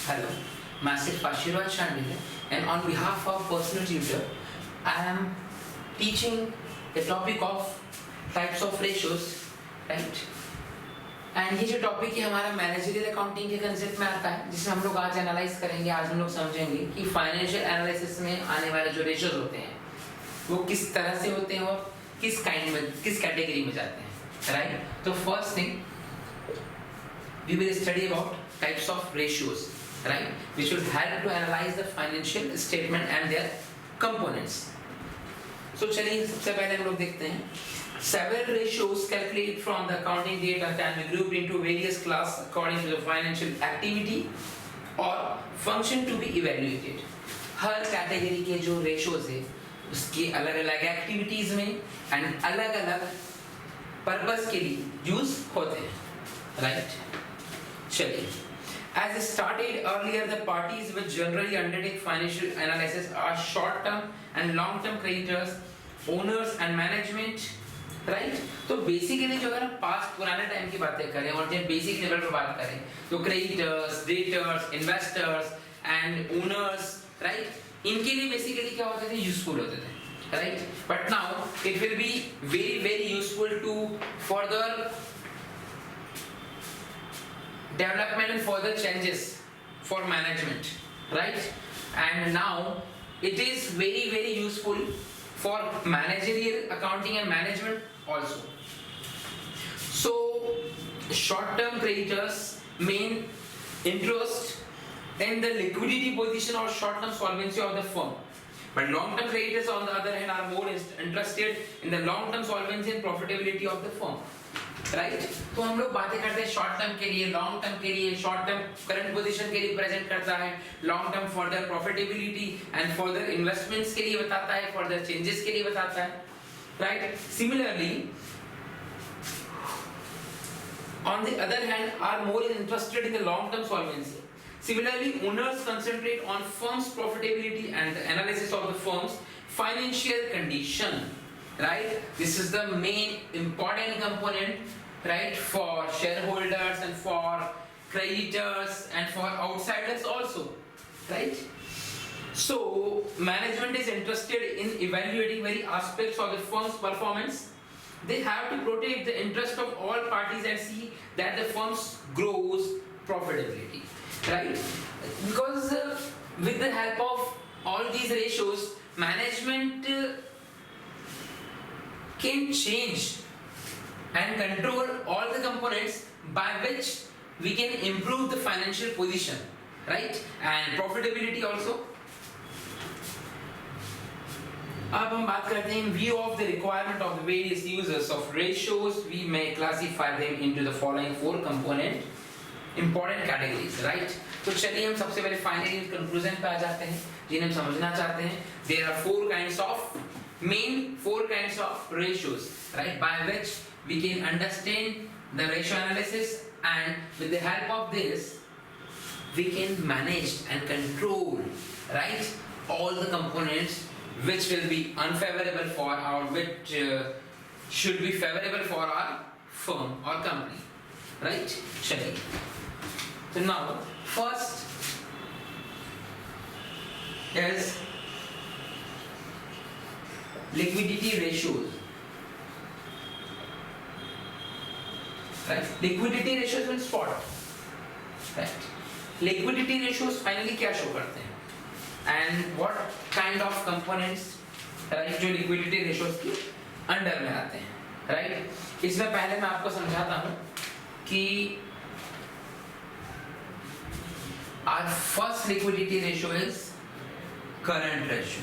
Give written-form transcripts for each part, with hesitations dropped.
Hello, myself Ashirwad Chandile, and on behalf of Personal Tutor, I am teaching the topic of types of ratios, right? And ये जो topic है हमारा managerial accounting के concept में आता है, जिसे हम लोग आज एनालाइज करेंगे। आज हम लोग समझेंगे कि फाइनेंशियल एनालिसिस में आने वाले जो रेशियोज होते हैं वो किस तरह से होते हैं और किस काइंड में, किस कैटेगरी में जाते हैं, राइट? तो first thing we will study about types of ratios, right, which will help to analyze the financial statement and their components. So चलिए सबसे पहले हम लोग देखते हैं several ratios calculated from the accounting data can be grouped into various class according to the financial activity or function to be evaluated. Her category के जो ratios है उसकी अलग अलग एक्टिविटीज में एंड अलग अलग पर्पस के लिए यूज होते हैं, राइट? चलिए, as started earlier, the parties which generally undertake financial analysis are short-term and long-term creditors, owners and management, right? तो बेसिकली जो अगर हम पास्ट पुराने टाइम की बातें करें और जब बेसिक लेवल पर बात करें तो creditors, debtors, investors and owners, right, इनके लिए बेसिकली क्या होते थे? यूजफुल होते थे, right? But now it will be very very useful to further development and further changes for management, right? And now it is very very useful for managerial accounting and management also. So short term creditors main interest in the liquidity position or short term solvency of the firm, but long term creditors on the other hand are more interested in the long term solvency and profitability of the firm, right? तो हम लोग बातें करते हैं short term के लिए, long term के लिए। शॉर्ट टर्म करंट पोजीशन के लिए प्रेजेंट करता है, long term further profitability and further investments के लिए बताता है, फर्दर चेंजेस के लिए बताता है, right? Similarly on the other hand are more interested in the long term solvency. Similarly, owners concentrate on firm's profitability and the analysis of the firm's financial condition, right? This is the main important component, right, for shareholders and for creditors and for outsiders also, right? So management is interested in evaluating very aspects of the firm's performance. They have to protect the interest of all parties and see that the firm grows profitability, right? Because with the help of all these ratios, management can change and control all the components by which we can improve the financial position, right? And profitability also. अब हम बात करते हैं in view of the requirement of the various users of ratios, we may classify them into the following four component important categories, right? तो चलिए हम सबसे पहले फाइनली कंक्लूजन पे आ जाते हैं जिन्हें हम समझना चाहते हैं। There are four kinds of ratios, right, by which we can understand the ratio analysis, and with the help of this we can manage and control, right, all the components which will be unfavorable for our which should be favorable for our firm or company, right? Chaliye, so now first is liquidity ratios, right? Liquidity ratios means what, right? Liquidity ratios finally क्या show करते हैं and what kind of components, right, जो liquidity ratios की under में आते हैं, right? इसमें पहले मैं आपको समझाता हूँ कि our first liquidity ratio is current ratio.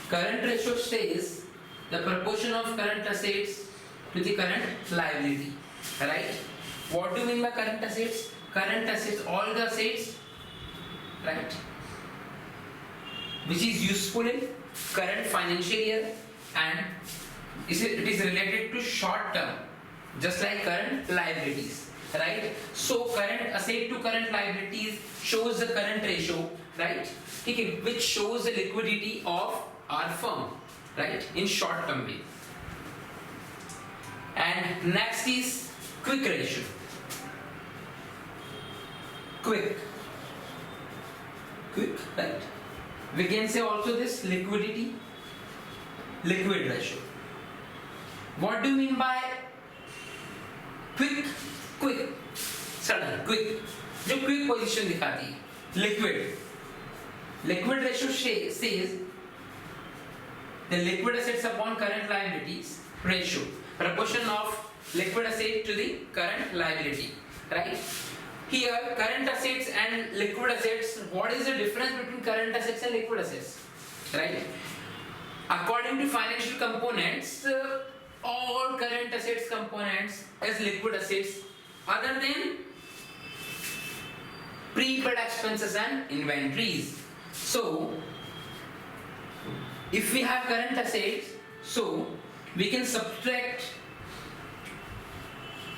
Current ratio says the proportion of current assets to the current liability, right? What do you mean by current assets? Current assets, all the assets, right, which is useful in current financial year, and it is related to short term, just like current liabilities, right? So current asset to current liabilities shows the current ratio, right, which shows the liquidity of our firm, right, in short term way. And next is quick ratio. Quick, right? We can say also this liquid ratio. What do you mean by quick? Sudden, quick. जो quick position दिखाती है, liquid ratio says the liquid assets upon current liabilities ratio, proportion of liquid asset to the current liability, right? Here current assets and liquid assets, what is the difference between current assets and liquid assets, right? According to financial components, all current assets components as liquid assets other than prepaid expenses and inventories. So if we have current assets, so we can subtract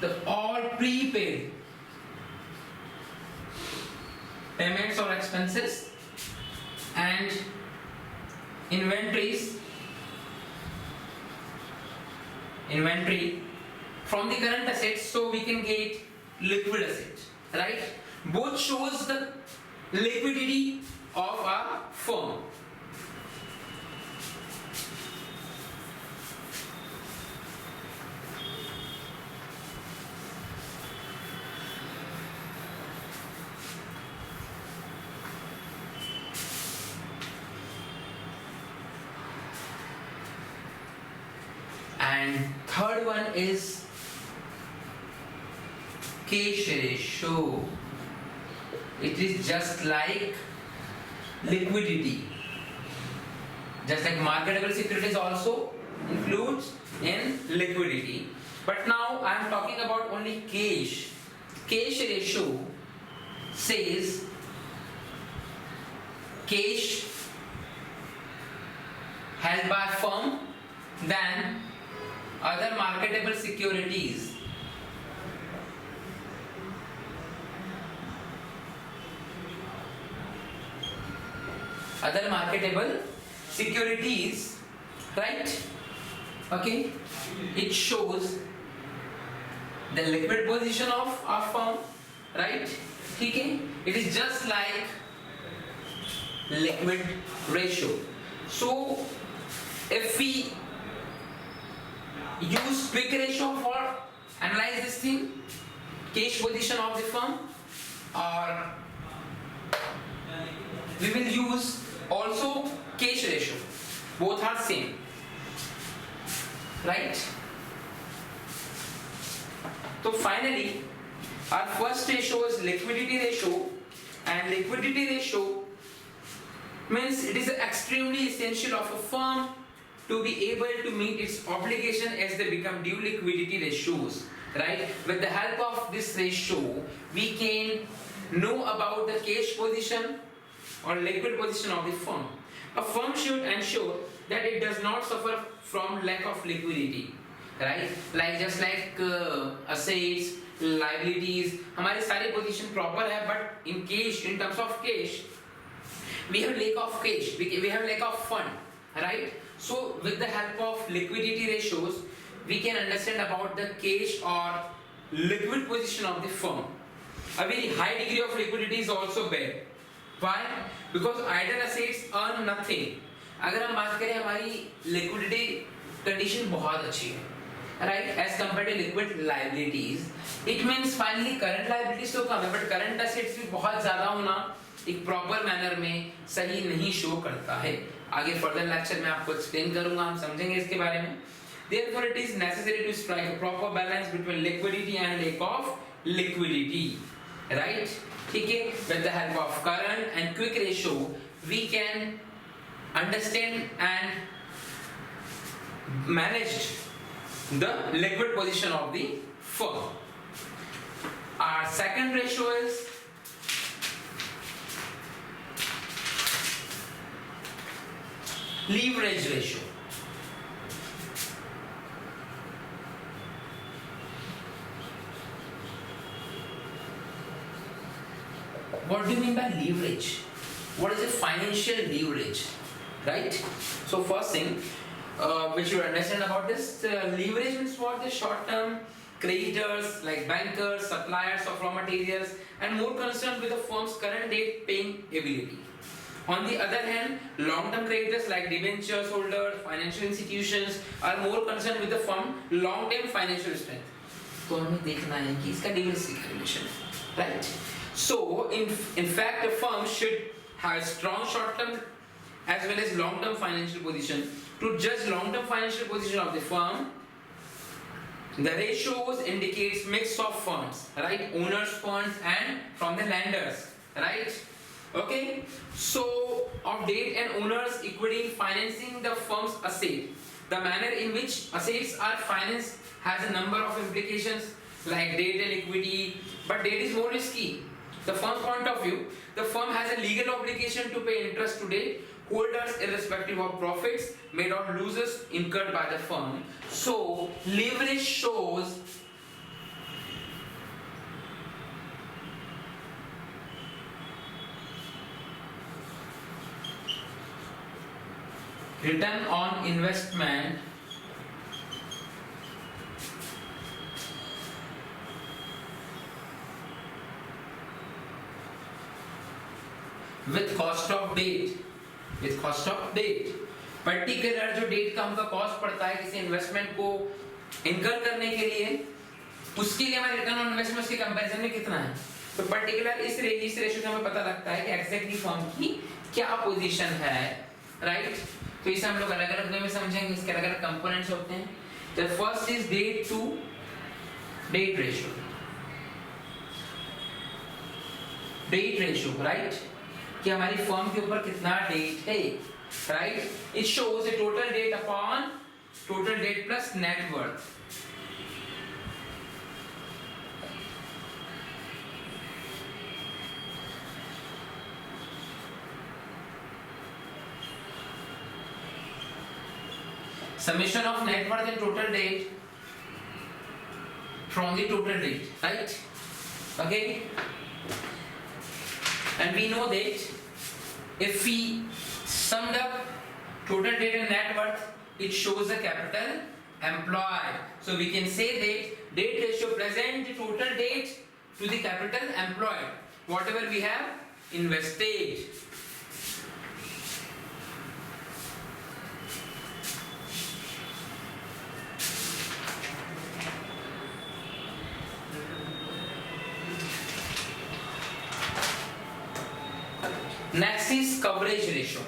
the all prepaid payments or expenses and inventory from the current assets, so we can get liquid assets, right? Both shows the liquidity of our firm. And third one is cash ratio. It is just like liquidity, just like marketable securities also includes in liquidity, but now I am talking about only cash. Cash ratio says cash held by firm than other marketable securities. Other marketable securities, right? Okay, it shows the liquid position of our firm, right? Okay, it is just like liquid ratio. So if we use quick ratio for analyze this thing, cash position of the firm, or we will use also cash ratio, both are same, right? So finally our first ratio is liquidity ratio, and liquidity ratio means it is extremely essential of a firm to be able to meet its obligation as they become due liquidity ratios, right? With the help of this ratio, we can know about the cash position or liquid position of the firm. A firm should ensure that it does not suffer from lack of liquidity, right? Like just like assets, liabilities, हमारी सारी position proper है, but in cash, in terms of cash, we have lack of cash, we have lack of fund, right? So with the help of liquidity ratios, we can understand about the cash or liquid position of the firm. A very high degree of liquidity is also bad. Why? Because idle assets earn nothing. अगर हम बात करें हमारी liquidity condition बहुत अच्छी है, right? As compared to liquid liabilities, it means finally current liabilities तो कम है, but current assets भी बहुत ज़्यादा होना एक प्रॉपर मैनर में सही नहीं शो करता है. आगे फर्दर लेक्चर में आपको एक्सप्लेन करूंगा, हम समझेंगे इसके बारे में. Therefore, it is necessary to strike a proper balance between liquidity and lack of liquidity, right? ठीक है. With the help of current and quick ratio, we can understand and manage the liquid position of the firm. Our second ratio is leverage ratio. What do you mean by leverage? What is a financial leverage, right? So first thing which you understand about this leverage means what? The short term creditors like bankers, suppliers of raw materials, and more concerned with the firm's current date paying ability. On the other hand, long-term creditors like debentures holders, financial institutions are more concerned with the firm long-term financial strength. तो हमें देखना है कि इसका diversity relation है, right? So, in fact, a firm should have a strong short-term as well as long-term financial position. To judge long-term financial position of the firm, the ratios indicates mix of funds, right? Owners' funds and from the lenders, right? Okay. So, of debt and owners' equity financing the firm's asset. The manner in which assets are financed has a number of implications like debt and equity, but debt is more risky. The firm's point of view, the firm has a legal obligation to pay interest to debt holders irrespective of profits made or losses incurred by the firm. So, leverage shows return on investment with cost of debt. With cost of debt, particular जो date का हमका cost पड़ता है किसी investment को इनकर करने के लिए, उसके लिए हमारे रिटर्न ऑन इन्वेस्टमेंट के कंपैरिजन में कितना है, तो पर्टिकुलर इस रेशियो से हमें पता लगता है कि एग्जैक्टली फर्म की क्या पोजीशन है, राइट? तो इसे हम लोग अलग अलग वे में समझेंगे, इसके अलग अलग कंपोनेंट्स होते हैं. The first is debt to debt ratio. Debt ratio, right, कि हमारी फर्म के ऊपर कितना डेट है, right? It shows the total debt upon total debt plus net worth. Summation of net worth and total debt from the total debt, right? Okay, and we know that if we summed up total debt and net worth, it shows the capital employed. So we can say that debt ratio present the total debt to the capital employed, whatever we have invested. Next is coverage ratio,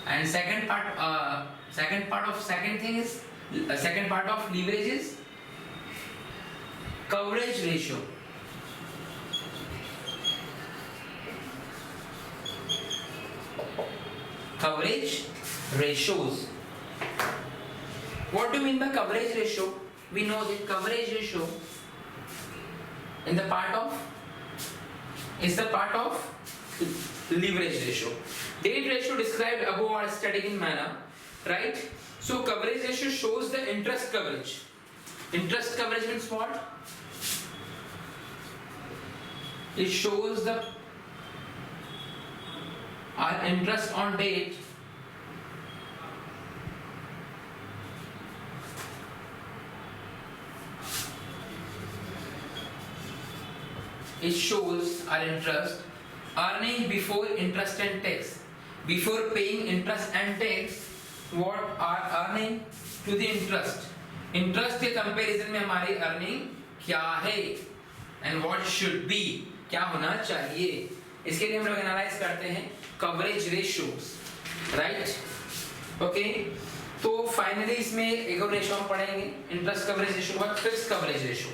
and second part of leverage is coverage ratio. Coverage ratios. What do you mean by coverage ratio? We know that coverage ratio is the part of leverage ratio. Debt ratio described above are static in manner, right? So coverage ratio shows the interest coverage. Interest coverage means what? It shows the our interest on debt it shows our interest earning before interest and tax. Before paying interest and tax, what are earning to the interest? Interest के comparison में हमारी earning क्या है? And what should be? क्या होना चाहिए? इसके लिए हम लोग एनालाइज करते हैं coverage ratios, right? Okay. तो फाइनली इसमें एक और रेशियो हम पढ़ेंगे, इंटरेस्ट कवरेज रेशियो और fixed coverage ratio.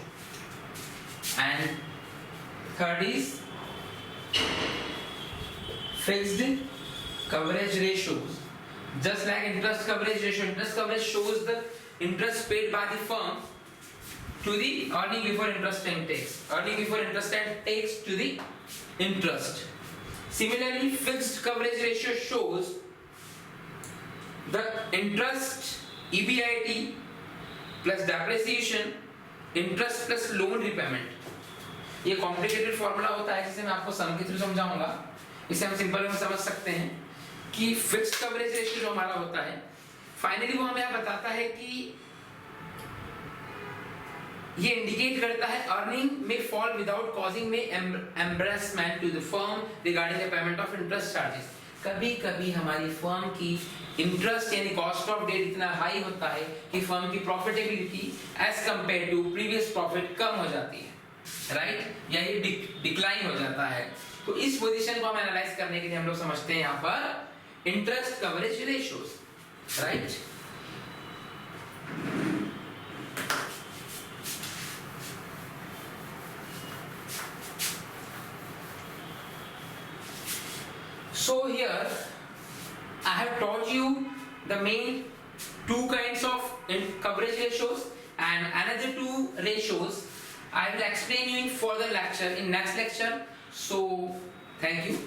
And third is fixed coverage ratios. Just like interest coverage ratio, interest coverage shows the interest paid by the firm to the earning before interest and tax, earning before interest and tax to the interest. Similarly, fixed coverage ratio shows the interest EBIT plus depreciation, interest plus loan repayment. ये complicated formula होता है जिसे मैं आपको सम के through समझाऊंगा. इसे हम सिंपल में समझ सकते हैं कि फिक्स्ड कवरेज रेशियो जो हमारा होता है, फाइनली वो हमें बताता है कि ये इंडिकेट करता है अर्निंग में fall without causing me embarrassment to the firm regarding the payment of interest charges. कभी कभी हमारी फर्म की इंटरेस्ट यानी कॉस्ट ऑफ डेट इतना हाई होता है कि फर्म की profitability as compared to previous profit कम हो जाती है, राइट, या ये डिक्लाइन हो जाता है। तो इस पोजीशन को हम एनालाइज करने के लिए हम लोग समझते हैं यहाँ पर interest coverage ratios, right. So here I have taught you the main two kinds of coverage ratios, and another two ratios I will explain you in further lecture in next lecture. So thank you.